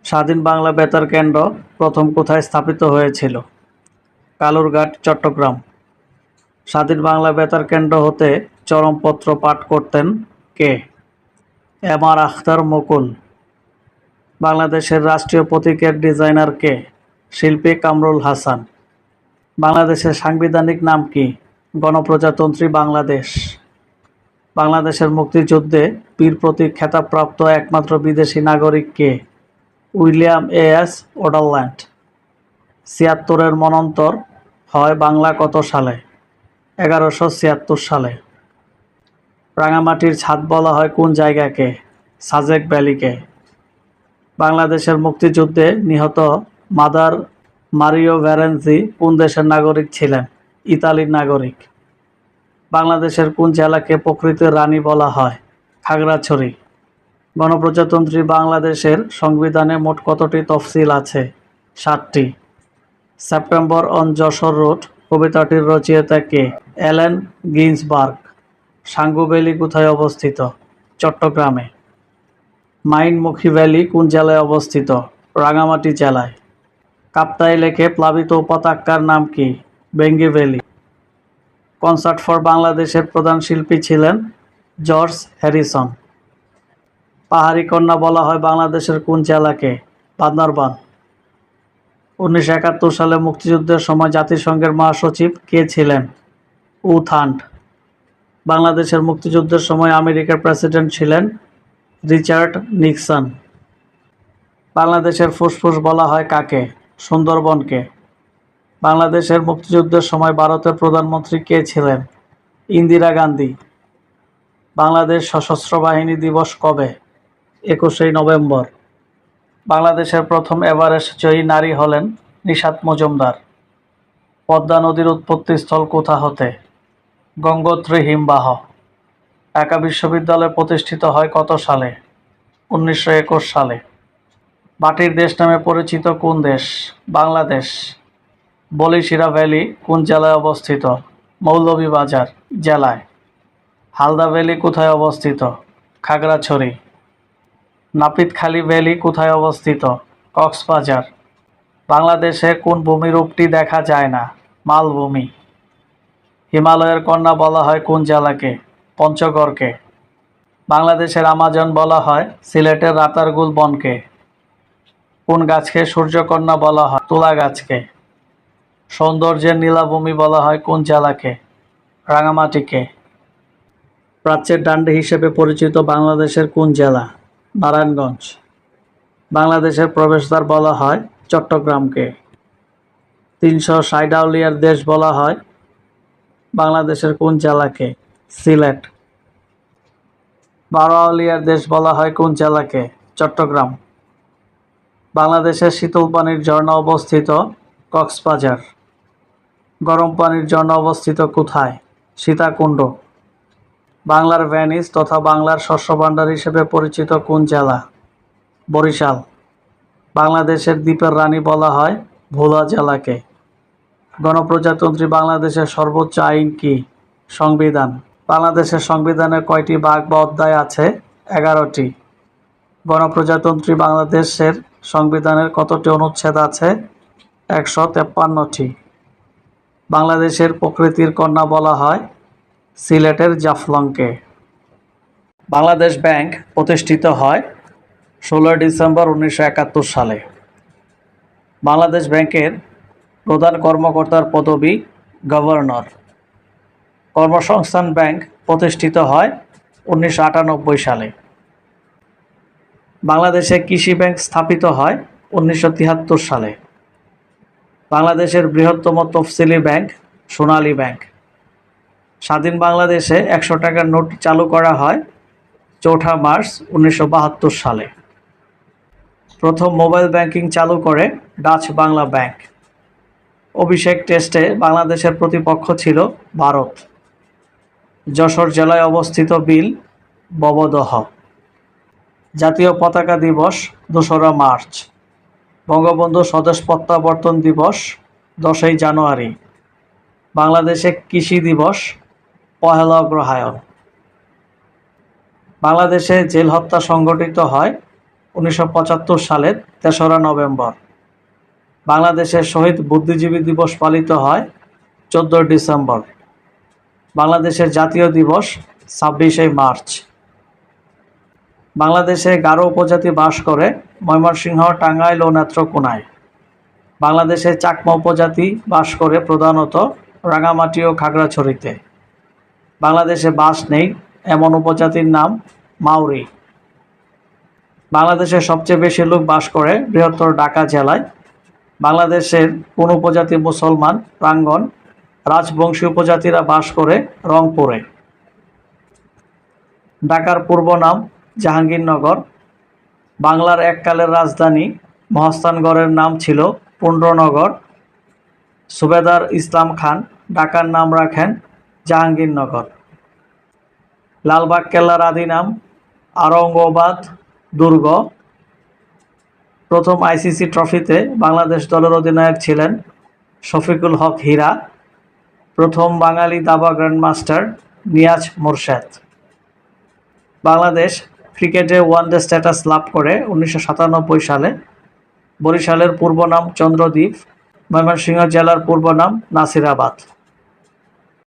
স্বাধীন বাংলা বেতার কেন্দ্র প্রথম কোথায় স্থাপিত হয়েছিল? কালুরঘাট, চট্টগ্রাম। স্বাধীন বাংলা বেতার কেন্দ্র হতে চরমপত্র পাঠ করতেন কে? এম আর আখতার মুকুল। বাংলাদেশের রাষ্ট্রীয় প্রতীকের ডিজাইনার কে? শিল্পী কামরুল হাসান। বাংলাদেশের সাংবিধানিক নাম কি? গণপ্রজাতন্ত্রী বাংলাদেশ। বাংলাদেশের মুক্তিযুদ্ধে বীর প্রতীক খেতাবপ্রাপ্ত একমাত্র বিদেশি নাগরিক কে? William S ওডারল্যান্ড। ৭৬-এর মন্বন্তর হয় বাংলা কত সালে? ১১৭৬ সালে। রাঙামাটির ছাদ বলা হয় কোন জায়গাকে? সাজেক ভ্যালিকে। বাংলাদেশের মুক্তিযুদ্ধে নিহত মাদার মারিও ভেরেনজি কোন দেশের নাগরিক ছিলেন? ইতালির নাগরিক। বাংলাদেশের কোন জেলাকে প্রকৃতির রানী বলা হয়? খাগড়াছড়ি। গণপ্রজাতন্ত্রী বাংলাদেশের সংবিধানে মোট কতটি তফসিল আছে? ৭টি। সেপ্টেম্বর অন যশোর রোড কবিতাটির রচয়িতা কে? Allen Ginsberg. সাঙ্গু ভ্যালি কোথায় অবস্থিত? চট্টগ্রামে। মাইনমুখী ভ্যালি কোন জেলায় অবস্থিত? রাঙামাটি জেলায়। কাপ্তাই লেকে প্লাবিত উপত্যকার নাম কি? বেঙ্গি ভ্যালি। কনসার্ট ফর বাংলাদেশের প্রধান শিল্পী ছিলেন জর্জ হ্যারিসন। পাহাড়ি কন্যা বলা হয় বাংলাদেশের কোন জেলাকে? বান্দরবান। ১৯৭১ সালে মুক্তিযুদ্ধের সময় জাতিসংঘের মহাসচিব কে ছিলেন? উ থান্ট। বাংলাদেশের মুক্তিযুদ্ধের সময় আমেরিকার প্রেসিডেন্ট ছিলেন রিচার্ড নিক্সন। বাংলাদেশের ফুসফুস বলা হয় কাকে? সুন্দরবনকে। বাংলাদেশের মুক্তিযুদ্ধের সময় ভারতের প্রধানমন্ত্রী কে ছিলেন? ইন্দিরা গান্ধী। বাংলাদেশ সশস্ত্র বাহিনী দিবস কবে? ২১শে নভেম্বর। বাংলাদেশের প্রথম এভারেস্ট জয়ী নারী হলেন নিশাত মজুমদার। পদ্মা নদীর উৎপত্তিস্থল কোথা হতে? গঙ্গোত্রী হিমবাহ। ঢাকা বিশ্ববিদ্যালয় প্রতিষ্ঠিত হয় কত সালে? ১৯২১ সালে। মাটির দেশ নামে পরিচিত কোন দেশ? বাংলাদেশ। বলিশিরা ভ্যালি কোন জেলায় অবস্থিত? মৌলভীবাজার জেলায়। হালদা ভ্যালি কোথায় অবস্থিত? খাগড়াছড়ি। নাপিতখালী ভ্যালি কোথায় অবস্থিত? কক্সবাজার। বাংলাদেশে কোন ভূমিরূপটি দেখা যায় না? মালভূমি। হিমালয়ের কন্যা বলা হয় কোন জেলাকে? পঞ্চগড়কে। বাংলাদেশের আমাজন বলা হয় সিলেটের রাতারগুল বনকে। কোন গাছকে সূর্যকন্যা বলা হয়? তুলা গাছকে। সৌন্দর্যের নীলাভূমি বলা হয় কোন জেলাকে? রাঙামাটিকে। প্রাচ্যের ডান্ডি হিসেবে পরিচিত বাংলাদেশের কোন জেলা? নারায়ণগঞ্জ। বাংলাদেশের প্রবেশদ্বার বলা হয় চট্টগ্রামকে। ৩৬০ আউলিয়ার দেশ বলা হয় বাংলাদেশের কোন জেলাকে? সিলেট। ১২ আউলিয়ার দেশ বলা হয় কোন জেলাকে? চট্টগ্রাম। বাংলাদেশের শীতল পানির ঝর্ণা অবস্থিত কক্সবাজার। গরম পানির ঝর্ণা অবস্থিত কোথায়? সীতাকুণ্ড। বাংলার ভেনিস তথা বাংলার শস্যভাণ্ডার হিসেবে পরিচিত কোন জেলা? বরিশাল। বাংলাদেশের দ্বীপের রানী বলা হয় ভোলা জেলাকে। গণপ্রজাতন্ত্রী বাংলাদেশের সর্বোচ্চ আইন কি? সংবিধান। বাংলাদেশের সংবিধানের কয়টি ভাগ বা অধ্যায় আছে? ১১টি। গণপ্রজাতন্ত্রী বাংলাদেশের সংবিধানের কতটি অনুচ্ছেদ আছে? ১৫৩টি। বাংলাদেশের প্রকৃতির কন্যা বলা হয় সিলেটের জাফলংকে। বাংলাদেশ ব্যাংক প্রতিষ্ঠিত হয় ১৬ ডিসেম্বর ১৯৭১ সালে। বাংলাদেশ ব্যাংকের প্রধান কর্মকর্তার পদবি গভর্নর। কর্মসংস্থান ব্যাংক প্রতিষ্ঠিত হয় ১৯৯৮ সালে। বাংলাদেশে কৃষি ব্যাংক স্থাপিত হয় ১৯৭৩ সালে। বাংলাদেশের বৃহত্তম তফসিলি ব্যাংক সোনালী ব্যাংক। স্বাধীন বাংলাদেশে ১০০ টাকার নোট চালু করা হয় ৪ মার্চ ১৯৭২ সালে। প্রথম মোবাইল ব্যাংকিং চালু করে ডাচ বাংলা ব্যাংক। অভিষেক টেস্টে বাংলাদেশের প্রতিপক্ষ ছিল ভারত। যশোর জেলায় অবস্থিত বিল ভবদহ। জাতীয় পতাকা দিবস ২রা মার্চ। বঙ্গবন্ধু স্বদেশ প্রত্যাবর্তন দিবস ১০ই জানুয়ারি। বাংলাদেশে কৃষি দিবস ১লা অগ্রহায়ণ। বাংলাদেশে জেল হত্যা সংঘটিত হয় 1975 সালের 3রা নভেম্বর। বাংলাদেশের শহীদ বুদ্ধিজীবী দিবস পালিত হয় 14 ডিসেম্বর। বাংলাদেশের জাতীয় দিবস 26 মার্চ। বাংলাদেশে গারো উপজাতি বাস করে ময়মনসিংহ, টাঙ্গাইল ও নেত্রকোনায়। বাংলাদেশে চাকমা উপজাতি বাস করে প্রধানত রাঙামাটি ও খাগড়াছড়িতে। বাংলাদেশে বাস নেই এমন উপজাতির নাম মাউরি। বাংলাদেশে সবচেয়ে বেশি লোক বাস করে বৃহত্তর ঢাকা জেলায়। বাংলাদেশের কোন উপজাতি মুসলমান প্রাঙ্গণ, রাজবংশী উপজাতিরা বাস করে রংপুরে। ঢাকার পূর্ব নাম জাহাঙ্গীরনগর। বাংলার এককালের রাজধানী মহাস্থানগড়ের নাম ছিল পুন্ড্রনগর। সুবেদার ইসলাম খান ঢাকার নাম রাখেন জাহাঙ্গীরনগর। লালবাগ কেল্লার আদি নাম আওরঙ্গাবাদ দুর্গ। প্রথম আইসিসি ট্রফিতে বাংলাদেশ দলের অধিনায়ক ছিলেন শফিকুল হক হীরা। প্রথম বাঙালি দাবা গ্র্যান্ডমাস্টার নিয়াজ মোরশেদ। বাংলাদেশ ক্রিকেটে ওয়ানডে স্ট্যাটাস লাভ করে 1997 সালে। বরিশালের পূর্ব নাম চন্দ্রদ্বীপ। ময়মনসিংহ জেলার পূর্ব নাম নাসিরাবাদ।